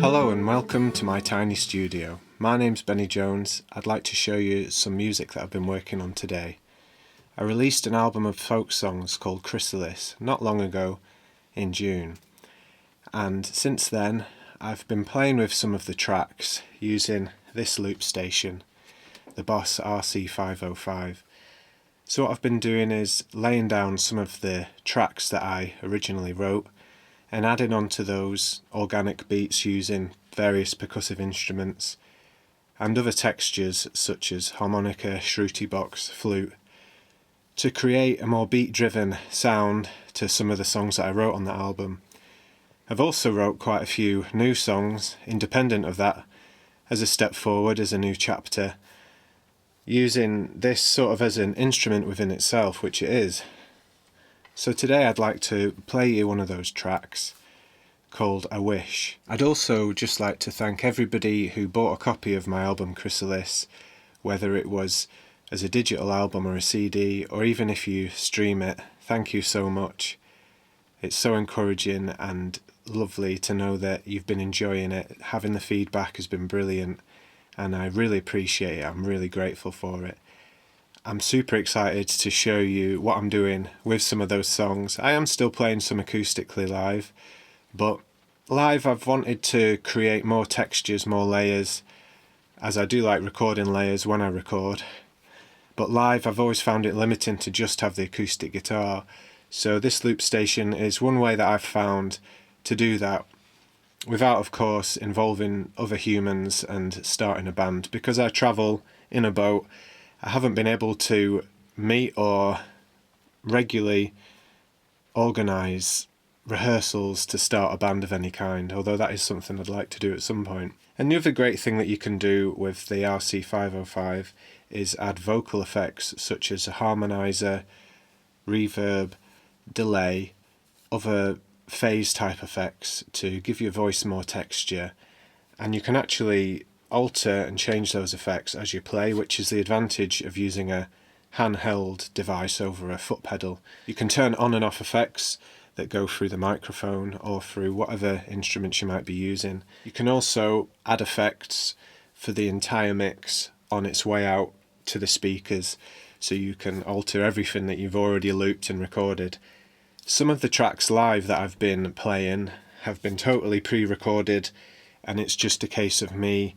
Hello and welcome to my tiny studio. My name's Benny Jones. I'd like to show you some music that I've been working on today. I released an album of folk songs called Chrysalis not long ago in June, and since then I've been playing with some of the tracks using this loop station, the Boss RC505. So what I've been doing is laying down some of the tracks that I originally wrote and adding onto those organic beats using various percussive instruments and other textures such as harmonica, shruti box, flute, to create a more beat-driven sound to some of the songs that I wrote on the album. I've also wrote quite a few new songs independent of that as a step forward, as a new chapter, using this sort of as an instrument within itself, which it is. So today I'd like to play you one of those tracks called I Wish. I'd also just like to thank everybody who bought a copy of my album Chrysalis, whether it was as a digital album or a CD, or even if you stream it. Thank you so much. It's so encouraging and lovely to know that you've been enjoying it. Having the feedback has been brilliant, and I really appreciate it. I'm really grateful for it. I'm super excited to show you what I'm doing with some of those songs. I am still playing some acoustically live, but live I've wanted to create more textures, more layers, as I do like recording layers when I record. But live I've always found it limiting to just have the acoustic guitar. So this loop station is one way that I've found to do that, without of course involving other humans and starting a band. Because I travel in a boat, I haven't been able to meet or regularly organise rehearsals to start a band of any kind, although that is something I'd like to do at some point. And the other great thing that you can do with the RC505 is add vocal effects such as a harmonizer, reverb, delay, other phase type effects to give your voice more texture. And you can actually alter and change those effects as you play, which is the advantage of using a handheld device over a foot pedal. You can turn on and off effects that go through the microphone or through whatever instruments you might be using. You can also add effects for the entire mix on its way out to the speakers, so you can alter everything that you've already looped and recorded. Some of the tracks live that I've been playing have been totally pre-recorded, and it's just a case of me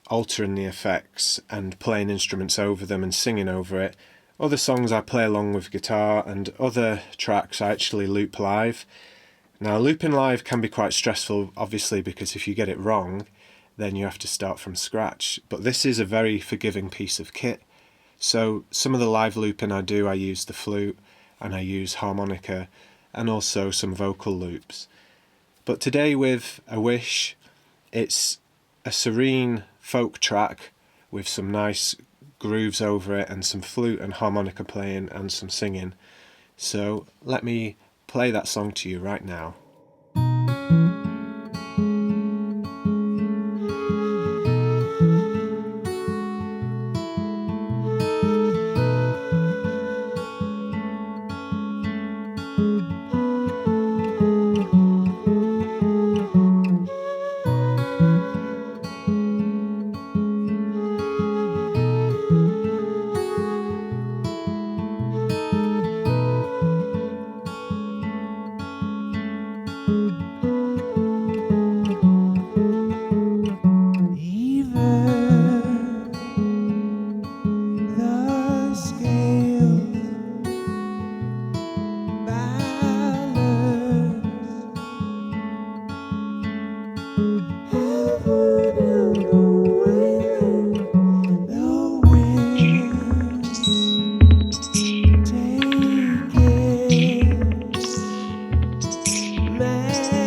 altering the effects and playing instruments over them and singing over it. Other songs I play along with guitar, and other tracks I actually loop live. Now looping live can be quite stressful, obviously, because if you get it wrong then you have to start from scratch, but this is a very forgiving piece of kit. So some of the live looping I do, I use the flute and I use harmonica and also some vocal loops. But today with I Wish, it's a serene folk track with some nice grooves over it and some flute and harmonica playing and some singing. So let me play that song to you right now. Man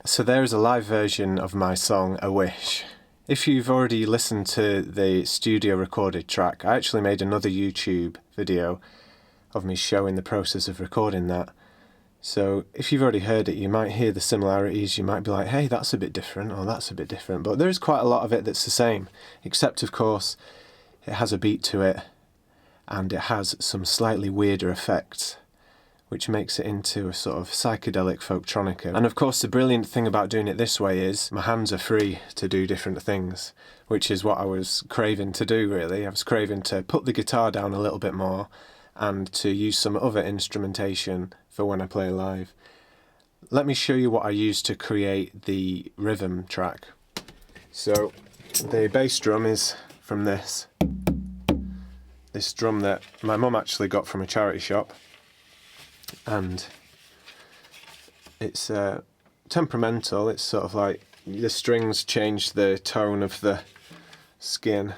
So there is a live version of my song, A Wish. If you've already listened to the studio recorded track, I actually made another YouTube video of me showing the process of recording that. So if you've already heard it, you might hear the similarities, you might be like, hey, that's a bit different, or that's a bit different. But there is quite a lot of it that's the same, except of course it has a beat to it and it has some slightly weirder effects, which makes it into a sort of psychedelic folktronica. And of course the brilliant thing about doing it this way is my hands are free to do different things, which is what I was craving to do really. I was craving to put the guitar down a little bit more and to use some other instrumentation for when I play live. Let me show you what I used to create the rhythm track. So the bass drum is from this drum that my mum actually got from a charity shop. And it's temperamental. It's sort of like the strings change the tone of the skin,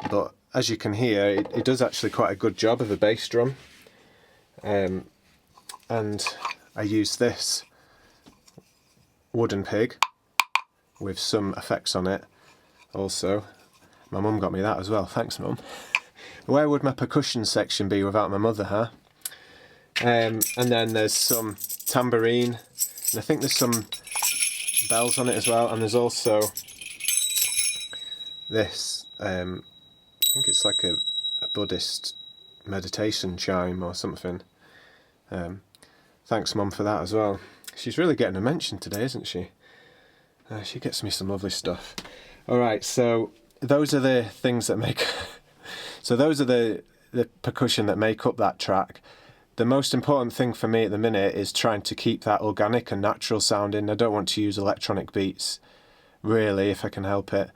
but as you can hear, it does actually quite a good job of a bass drum. And I use this wooden pig with some effects on it also. My mum got me that as well, thanks Mum. Where would my percussion section be without my mother, huh? And then there's some tambourine, and I think there's some bells on it as well, and there's also this, I think it's like a Buddhist meditation chime or something. Thanks Mum for that as well. She's really getting a mention today, isn't she? She gets me some lovely stuff. Alright, so those are the things that make... so those are the percussion that make up that track. The most important thing for me at the minute is trying to keep that organic and natural sounding. I don't want to use electronic beats, really, if I can help it,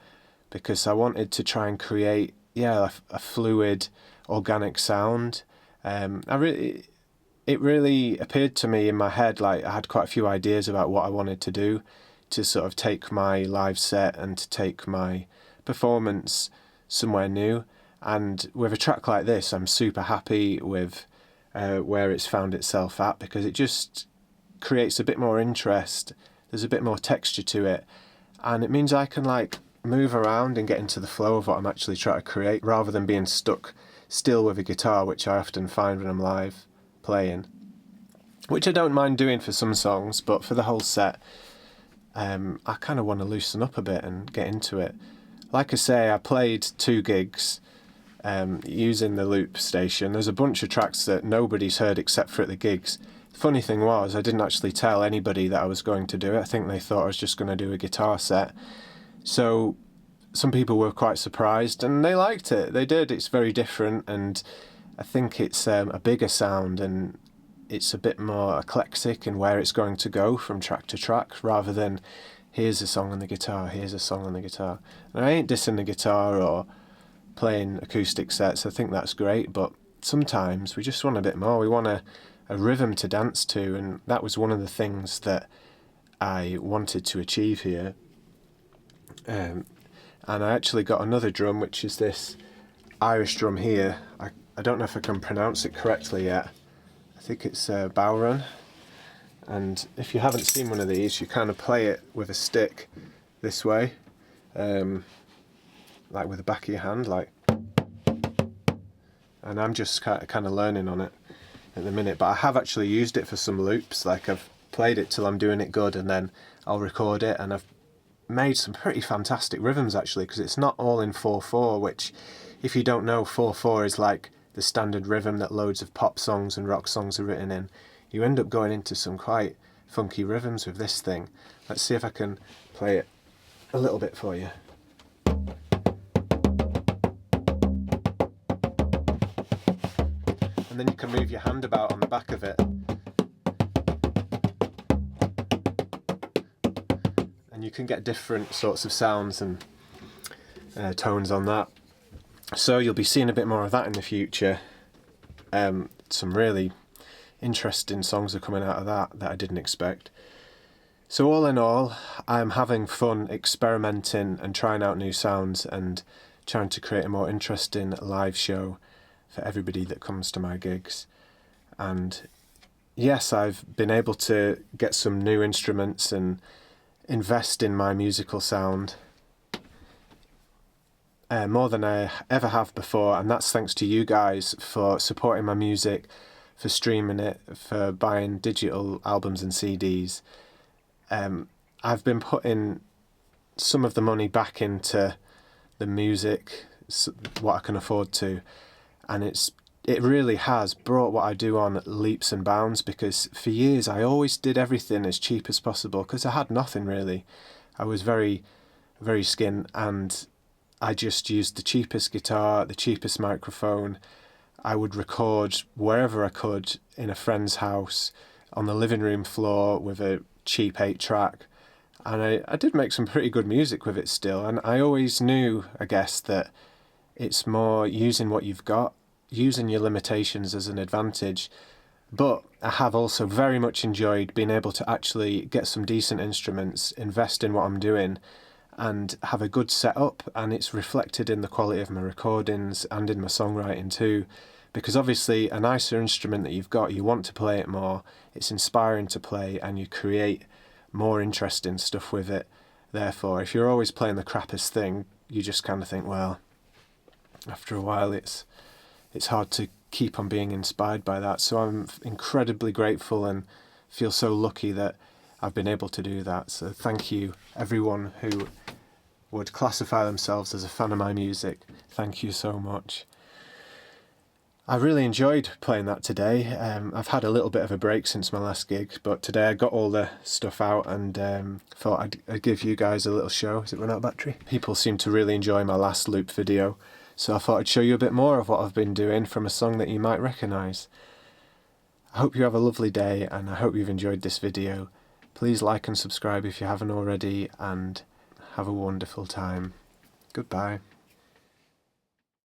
because I wanted to try and create, a fluid, organic sound. It really appeared to me in my head, like I had quite a few ideas about what I wanted to do to sort of take my live set and to take my performance somewhere new. And with a track like this, I'm super happy with where it's found itself at, because it just creates a bit more interest, there's a bit more texture to it, and it means I can like move around and get into the flow of what I'm actually trying to create, rather than being stuck still with a guitar, which I often find when I'm live playing, which I don't mind doing for some songs, but for the whole set I kind of want to loosen up a bit and get into it. Like I say, I played 2 gigs using the loop station. There's a bunch of tracks that nobody's heard except for at the gigs. The funny thing was, I didn't actually tell anybody that I was going to do it. I think they thought I was just going to do a guitar set. So some people were quite surprised and they liked it. They did. It's very different, and I think it's a bigger sound and it's a bit more eclectic in where it's going to go from track to track, rather than here's a song on the guitar, here's a song on the guitar. And I ain't dissing the guitar or playing acoustic sets, I think that's great, but sometimes we just want a bit more. We want a rhythm to dance to, and that was one of the things that I wanted to achieve here. And I actually got another drum, which is this Irish drum here. I don't know if I can pronounce it correctly yet. I think it's Bowron. And if you haven't seen one of these, you kind of play it with a stick this way. Like with the back of your hand, like, and I'm just kind of learning on it at the minute, but I have actually used it for some loops. Like I've played it till I'm doing it good, and then I'll record it, and I've made some pretty fantastic rhythms actually, because it's not all in 4/4, which, if you don't know, 4/4 is like the standard rhythm that loads of pop songs and rock songs are written in. You end up going into some quite funky rhythms with this thing. Let's see if I can play it a little bit for you. And then you can move your hand about on the back of it. And you can get different sorts of sounds and tones on that. So you'll be seeing a bit more of that in the future. Some really interesting songs are coming out of that I didn't expect. So all in all, I'm having fun experimenting and trying out new sounds and trying to create a more interesting live show for everybody that comes to my gigs. And yes, I've been able to get some new instruments and invest in my musical sound more than I ever have before, and that's thanks to you guys for supporting my music, for streaming it, for buying digital albums and CDs. I've been putting some of the money back into the music, what I can afford to, and it really has brought what I do on leaps and bounds, because for years I always did everything as cheap as possible because I had nothing really. I was very, very skint, and I just used the cheapest guitar, the cheapest microphone. I would record wherever I could in a friend's house, on the living room floor with a cheap 8-track. And I did make some pretty good music with it still. And I always knew, I guess, that it's more using what you've got, using your limitations as an advantage. But I have also very much enjoyed being able to actually get some decent instruments, invest in what I'm doing, and have a good setup, and it's reflected in the quality of my recordings and in my songwriting too. Because obviously a nicer instrument that you've got, you want to play it more, it's inspiring to play, and you create more interesting stuff with it. Therefore, if you're always playing the crappiest thing, you just kind of think, well, after a while it's hard to keep on being inspired by that. So I'm incredibly grateful and feel so lucky that I've been able to do that. So thank you, everyone who would classify themselves as a fan of my music. Thank you so much. I really enjoyed playing that today. I've had a little bit of a break since my last gig, but today I got all the stuff out and thought I'd give you guys a little show. Has it run out of battery? People seem to really enjoy my last loop video, so I thought I'd show you a bit more of what I've been doing from a song that you might recognise. I hope you have a lovely day, and I hope you've enjoyed this video. Please like and subscribe if you haven't already, and have a wonderful time. Goodbye.